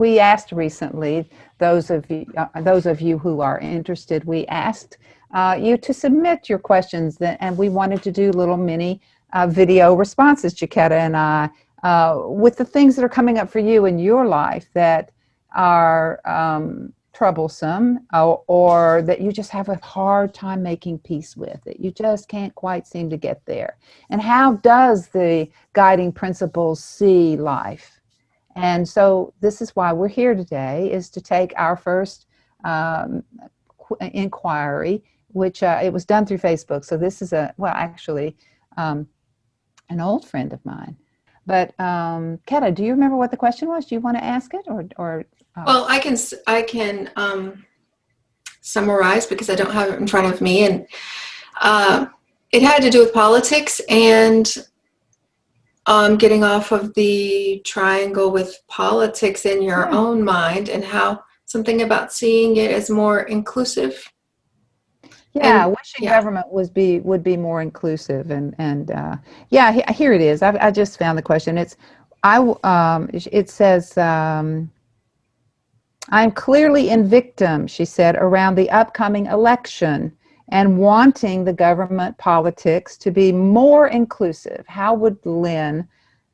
we asked recently, those of you who are interested, we asked you to submit your questions, and we wanted to do little mini video responses, Jaquetta and I, with the things that are coming up for you in your life that are troublesome, or that you just have a hard time making peace with, that you just can't quite seem to get there. And how does the guiding principles see life? And so this is why we're here today, is to take our first inquiry, which it was done through Facebook. So this is actually an old friend of mine. But Ketta, do you remember what the question was? Do you want to ask it, or Well, I can summarize because I don't have it in front of me, and it had to do with politics and getting off of the triangle with politics in your own mind, and how something about seeing it as more inclusive. Yeah, wishing government would be more inclusive, and yeah, here it is. I just found the question. It says, I'm clearly in victim, she said, around the upcoming election and wanting the government politics to be more inclusive. How would Lynne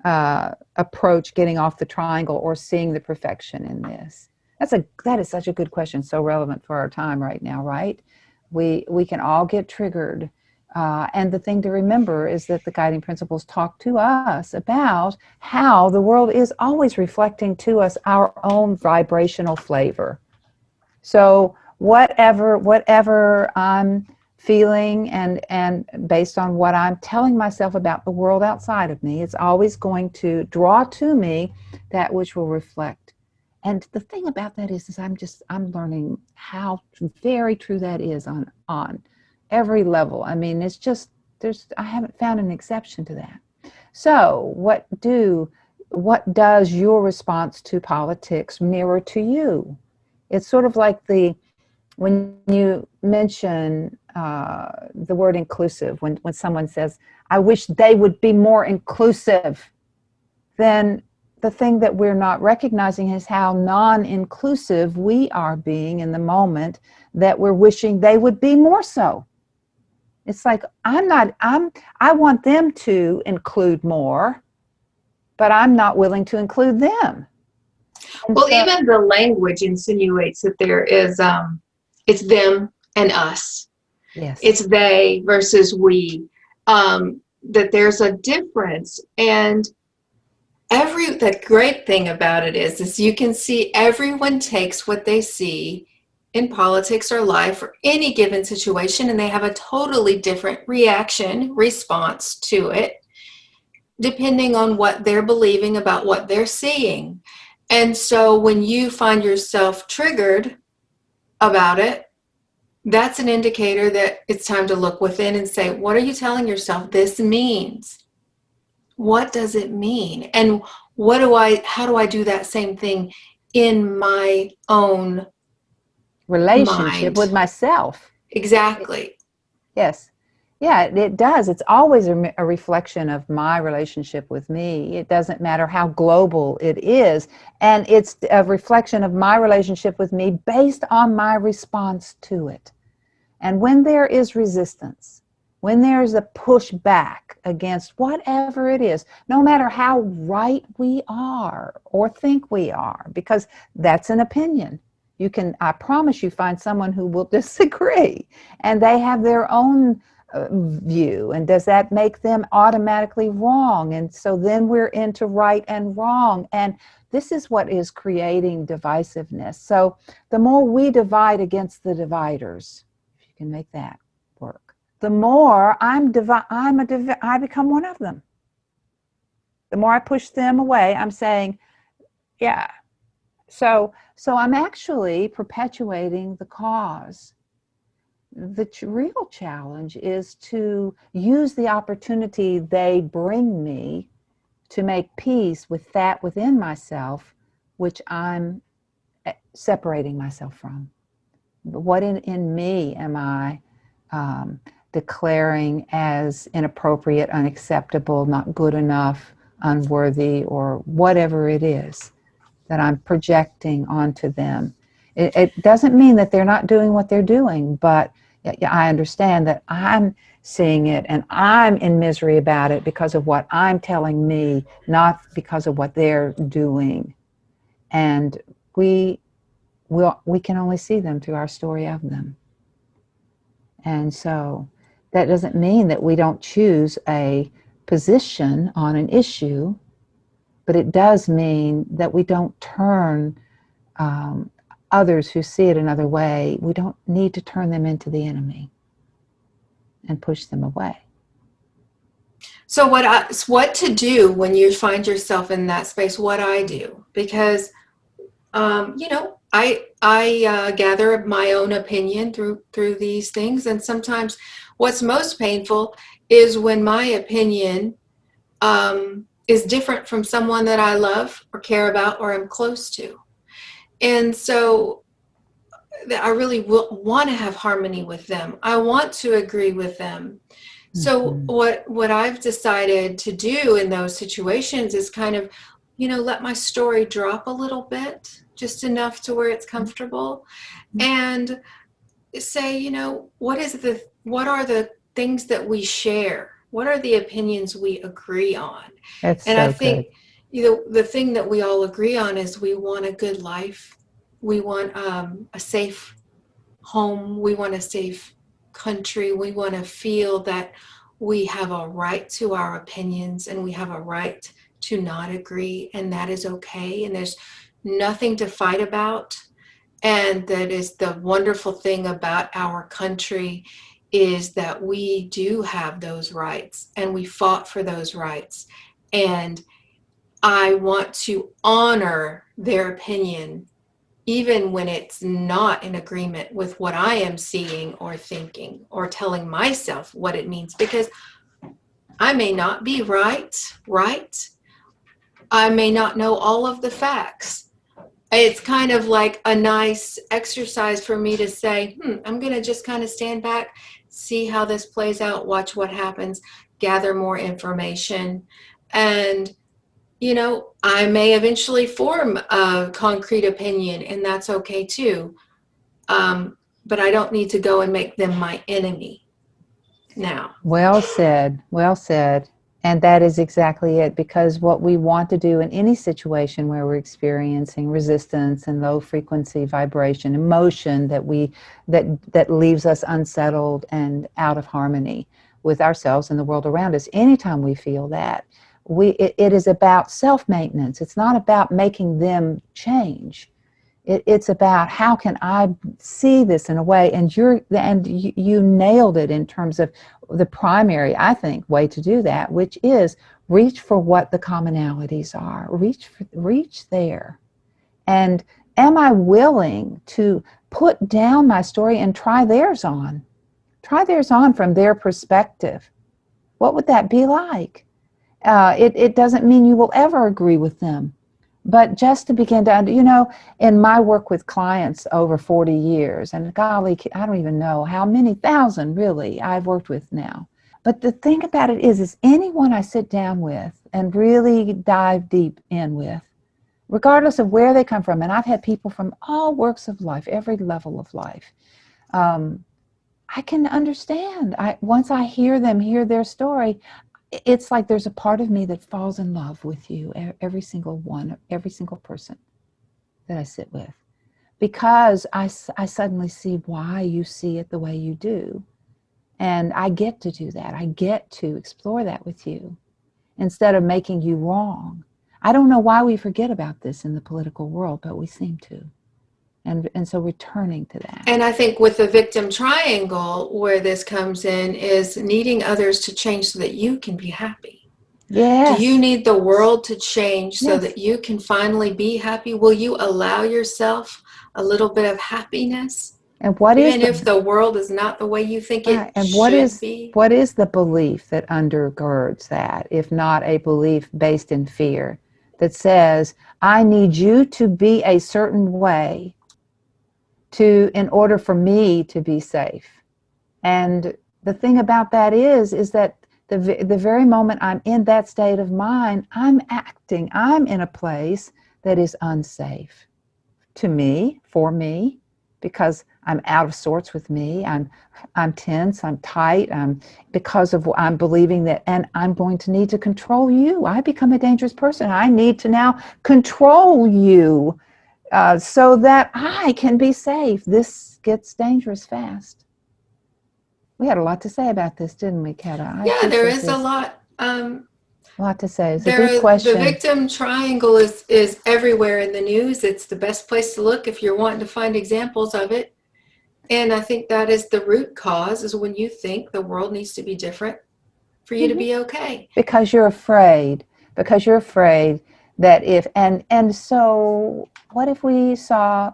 approach getting off the triangle or seeing the perfection in this? That is such a good question, so relevant for our time right now, right? We can all get triggered. And the thing to remember is that the guiding principles talk to us about how the world is always reflecting to us our own vibrational flavor. So whatever I'm feeling, and based on what I'm telling myself about the world outside of me, it's always going to draw to me that which will reflect. And the thing about that is I'm learning how very true that is on every level. I mean, I haven't found an exception to that. So what does your response to politics mirror to you? It's sort of like when you mention the word inclusive, when someone says, I wish they would be more inclusive, then the thing that we're not recognizing is how non-inclusive we are being in the moment that we're wishing they would be more so. It's like, I want them to include more, but I'm not willing to include them. Well, even the language insinuates that there is, it's them and us. Yes. It's they versus we, that there's a difference. And the great thing about it is you can see everyone takes what they see in politics or life or any given situation, and they have a totally different response to it, depending on what they're believing about what they're seeing. And so when you find yourself triggered about it, that's an indicator that it's time to look within and say, what are you telling yourself this means? What does it mean? And how do I do that same thing in my own relationship mind? with myself? Exactly. Yes. Yeah, it does. It's always a reflection of my relationship with me. It doesn't matter how global it is. And it's a reflection of my relationship with me based on my response to it. And when there is resistance, when there's a pushback against whatever it is, no matter how right we are or think we are, because that's an opinion. I promise you, find someone who will disagree, and they have their own view, and does that make them automatically wrong? And so then we're into right and wrong, and this is what is creating divisiveness. So the more we divide against the dividers, if you can make that work, the more I become one of them. The more I push them away, I'm saying, yeah. So I'm actually perpetuating the cause. The real challenge is to use the opportunity they bring me to make peace with that within myself, which I'm separating myself from. What in me am I declaring as inappropriate, unacceptable, not good enough, unworthy, or whatever it is? that I'm projecting onto them. It doesn't mean that they're not doing what they're doing, but I understand that I'm seeing it and I'm in misery about it because of what I'm telling me, not because of what they're doing. And we can only see them through our story of them. And so that doesn't mean that we don't choose a position on an issue, but it does mean that we don't turn others who see it another way, we don't need to turn them into the enemy and push them away. So what to do when you find yourself in that space? What I do, because I gather my own opinion through these things, and sometimes what's most painful is when my opinion is different from someone that I love or care about or am close to, and so I really want to have harmony with them. I want to agree with them. So what I've decided to do in those situations is kind of, let my story drop a little bit, just enough to where it's comfortable, and say, what are the things that we share? What are the opinions we agree on? That's And I so good. think, the thing that we all agree on is we want a good life. We want a safe home. We want a safe country. We want to feel that we have a right to our opinions and we have a right to not agree, and that is okay. And there's nothing to fight about. And that is the wonderful thing about our country, is that we do have those rights and we fought for those rights. And I want to honor their opinion, even when it's not in agreement with what I am seeing or thinking or telling myself what it means, because I may not be right. I may not know all of the facts. It's kind of like a nice exercise for me to say, I'm going to just kind of stand back, see how this plays out, watch what happens, gather more information. And I may eventually form a concrete opinion, and that's okay too. But I don't need to go and make them my enemy now. Well said. Well said. And that is exactly it, because what we want to do in any situation where we're experiencing resistance and low frequency vibration, emotion that leaves us unsettled and out of harmony with ourselves and the world around us, anytime we feel that, it is about self-maintenance. It's not about making them change. It's about how can I see this in a way, and you nailed it in terms of the primary, I think, way to do that, which is reach for what the commonalities are. Reach there, and am I willing to put down my story and try theirs on? Try theirs on from their perspective. What would that be like? It doesn't mean you will ever agree with them. But just to begin to, in my work with clients over 40 years, and golly, I don't even know how many thousand really I've worked with now. But the thing about it is anyone I sit down with and really dive deep in with, regardless of where they come from, and I've had people from all walks of life, every level of life, I can understand. Once I hear their story, it's like there's a part of me that falls in love with you, every single one, every single person that I sit with, because I suddenly see why you see it the way you do. And I get to do that. I get to explore that with you instead of making you wrong. I don't know why we forget about this in the political world, but we seem to. And so returning to that. And I think with the victim triangle, where this comes in, is needing others to change so that you can be happy. Yes. Do you need the world to change so that you can finally be happy? Will you allow yourself a little bit of happiness? And even if the world is not the way you think it and should be? What is the belief that undergirds that, if not a belief based in fear, that says, I need you to be a certain way in order for me to be safe? And the thing about that is that the very moment I'm in that state of mind, I'm in a place that is unsafe to me, for me, because I'm out of sorts with me. I'm tense, I'm tight, because of what I'm believing that, and I'm going to need to control you. I become a dangerous person. I need to now control you so that I can be safe. This gets dangerous fast. We had a lot to say about this, didn't we, Kata? I Yeah, there appreciate is a this. lot. A lot to say. It's a deep The question. victim triangle is everywhere in the news. It's the best place to look if you're wanting to find examples of it. And I think that is the root cause, is when you think the world needs to be different for you to Mhm. be okay. Because you're afraid. Because you're afraid that if, and so what if we saw,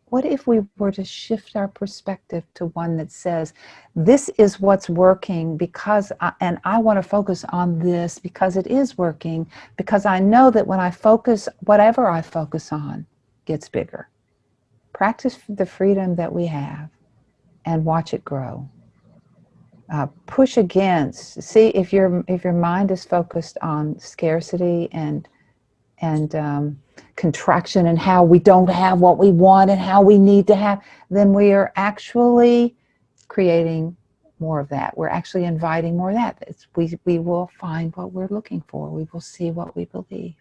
what if we were to shift our perspective to one that says, this is what's working because, and I want to focus on this because it is working, because I know that when I focus, whatever I focus on gets bigger. Practice the freedom that we have and watch it grow. Push against. See if your mind is focused on scarcity and contraction and how we don't have what we want and how we need to have, then we are actually creating more of that. We're actually inviting more of that. We will find what we're looking for. We will see what we believe.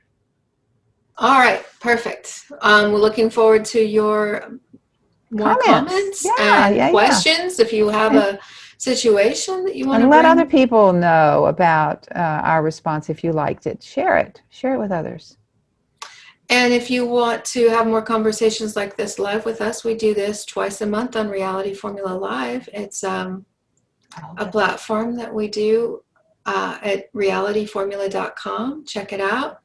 All right, perfect. We're looking forward to your more Comments. comments Yeah, and yeah, yeah. questions. If you have And, a situation that you want to and let other bring. people know about our response if you liked it. Share it. Share it with others. And if you want to have more conversations like this live with us, we do this twice a month on Reality Formula Live. It's a platform that we do at realityformula.com. Check it out.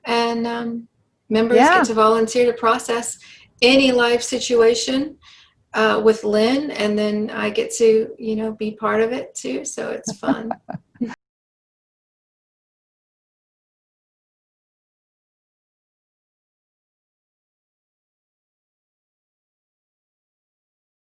And members get to volunteer to process any life situation with Lynne, and then I get to, be part of it too. So it's fun.